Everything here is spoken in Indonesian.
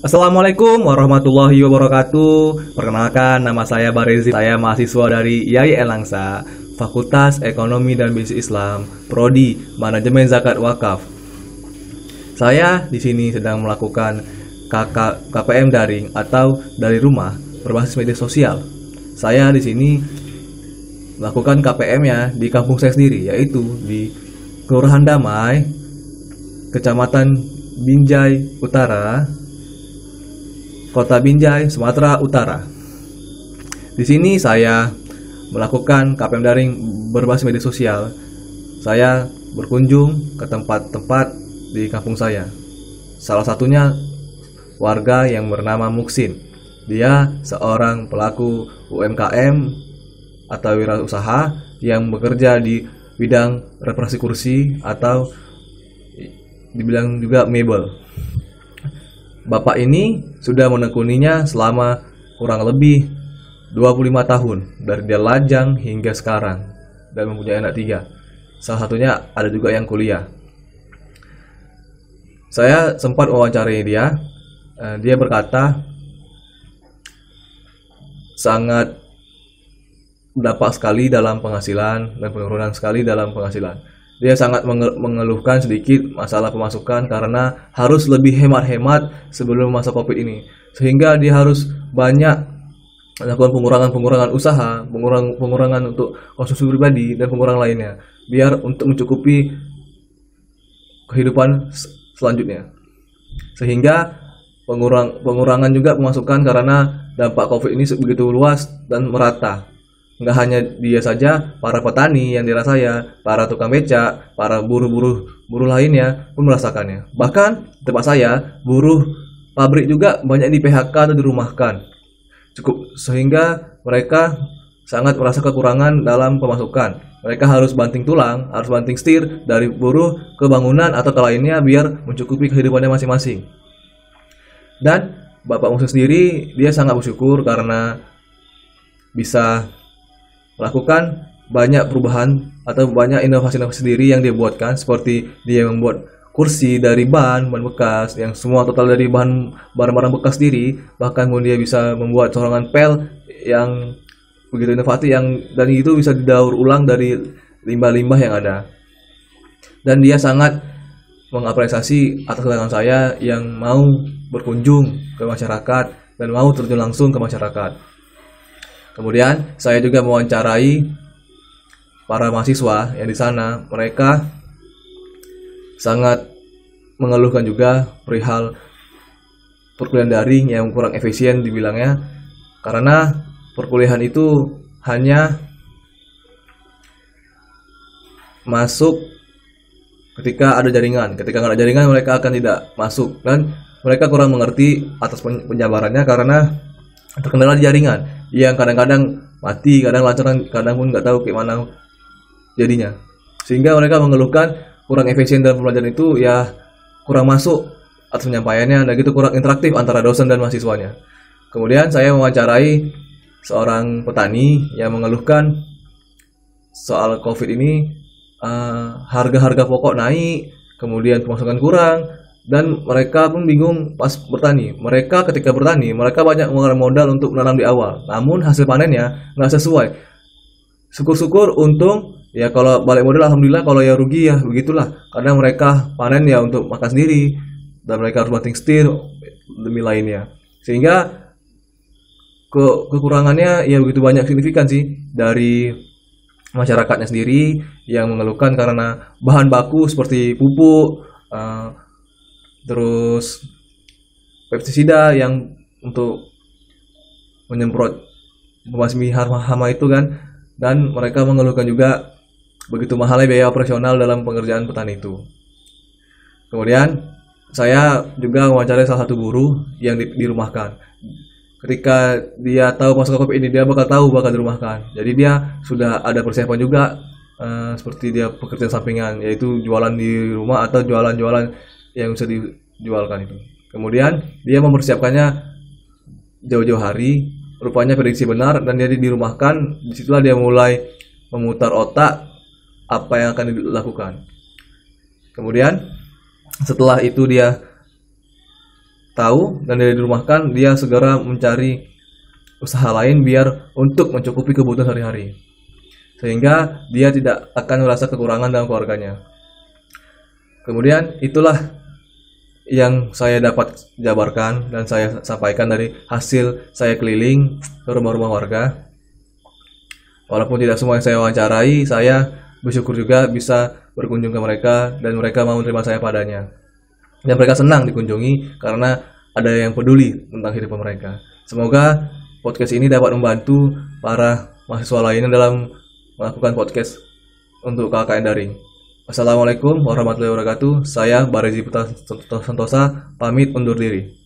Assalamualaikum warahmatullahi wabarakatuh. Perkenalkan, nama saya Barezi. Saya mahasiswa dari IAIN Langsa, Fakultas Ekonomi dan Bisnis Islam, Prodi Manajemen Zakat Wakaf. Saya di sini sedang melakukan KPM daring atau dari rumah berbasis media sosial. Saya di sini melakukan KPM-nya di kampung saya sendiri, yaitu di Kelurahan Damai, Kecamatan Binjai Utara, Kota Binjai, Sumatera Utara. Di sini saya melakukan KPM daring berbasis media sosial. Saya berkunjung ke tempat-tempat di kampung saya. Salah satunya warga yang bernama Muksin. Dia seorang pelaku UMKM atau wirausaha yang bekerja di bidang reparasi kursi atau dibilang juga mebel. Bapak ini sudah menekuninya selama kurang lebih 25 tahun, dari dia lajang hingga sekarang, dan mempunyai anak 3. Salah satunya ada juga yang kuliah. Saya sempat mewawancarai dia. Dia berkata sangat berdampak sekali dalam penghasilan dan penurunan sekali dalam penghasilan. Dia sangat mengeluhkan sedikit masalah pemasukan karena harus lebih hemat-hemat sebelum masa Covid ini. Sehingga dia harus banyak melakukan pengurangan usaha, pengurangan untuk konsumsi pribadi dan pengurangan lainnya, biar untuk mencukupi kehidupan selanjutnya. Sehingga pengurangan juga pemasukan karena dampak Covid ini begitu luas dan merata. Nggak hanya dia saja, para petani yang dirasa saya, para tukang becak, para buruh lainnya pun merasakannya. Bahkan tempat saya, buruh pabrik juga banyak di PHK atau dirumahkan. Sehingga mereka sangat merasa kekurangan dalam pemasukan. Mereka harus banting tulang, harus banting setir dari buruh ke bangunan atau ke lainnya biar mencukupi kehidupannya masing-masing. Dan Bapak Musa sendiri, dia sangat bersyukur karena bisa melakukan banyak perubahan atau banyak inovasi-inovasi sendiri yang dia buatkan, seperti dia membuat kursi dari ban bekas yang semua total dari barang-barang bekas sendiri. Bahkan pun dia bisa membuat corongan pel yang begitu inovatif, dan itu bisa didaur ulang dari limbah-limbah yang ada. Dan dia sangat mengapresiasi atas kedatangan saya yang mau berkunjung ke masyarakat dan mau terjun langsung ke masyarakat. Kemudian saya juga mewawancarai para mahasiswa yang di sana. Mereka sangat mengeluhkan juga perihal perkuliahan daring yang kurang efisien dibilangnya, karena perkuliahan itu hanya masuk ketika ada jaringan. Ketika nggak ada jaringan, mereka akan tidak masuk, dan mereka kurang mengerti atas penjabarannya karena terkendala di jaringan yang kadang-kadang mati, kadang lancar, kadang pun nggak tahu gimana jadinya. Sehingga mereka mengeluhkan kurang efisien dalam pembelajaran itu, ya kurang masuk atas penyampaiannya, dan gitu kurang interaktif antara dosen dan mahasiswanya. Kemudian saya mewawancarai seorang petani yang mengeluhkan soal Covid ini, harga-harga pokok naik, kemudian pemasukan kurang, dan mereka pun bingung pas bertani. Mereka ketika bertani, mereka banyak mengeluarkan modal untuk menanam di awal, namun hasil panennya nggak sesuai. Syukur-syukur untung, ya kalau balik modal alhamdulillah, kalau ya rugi ya begitulah. Kadang mereka panen ya untuk makan sendiri, dan mereka harus banting setir demi lainnya. Sehingga kekurangannya ya begitu banyak, signifikan sih dari masyarakatnya sendiri yang mengeluhkan karena bahan baku seperti pupuk, terus pestisida yang untuk menyemprot pembasmi hama itu kan, dan mereka mengeluhkan juga begitu mahalnya biaya operasional dalam pengerjaan petani itu. Kemudian saya juga mewawancarai salah satu buruh yang dirumahkan. Ketika dia tahu pasca Covid ini, dia bakal dirumahkan. Jadi dia sudah ada persiapan juga, seperti dia pekerjaan sampingan, yaitu jualan di rumah atau jualan-jualan yang bisa dijualkan itu. Kemudian dia mempersiapkannya jauh-jauh hari, rupanya prediksi benar, dan dia dirumahkan. Disitulah dia mulai memutar otak apa yang akan dilakukan. Kemudian setelah itu dia tahu dan dia dirumahkan, dia segera mencari usaha lain biar untuk mencukupi kebutuhan sehari-hari, sehingga dia tidak akan merasa kekurangan dalam keluarganya. Kemudian itulah yang saya dapat jabarkan dan saya sampaikan dari hasil saya keliling ke rumah-rumah warga. Walaupun tidak semua yang saya wawancarai, saya bersyukur juga bisa berkunjung ke mereka dan mereka mau menerima saya padanya. Dan mereka senang dikunjungi karena ada yang peduli tentang hidup mereka. Semoga podcast ini dapat membantu para mahasiswa lainnya dalam melakukan podcast untuk KKN daring. Assalamualaikum warahmatullahi wabarakatuh. Saya Barezi Putra Santosa pamit undur diri.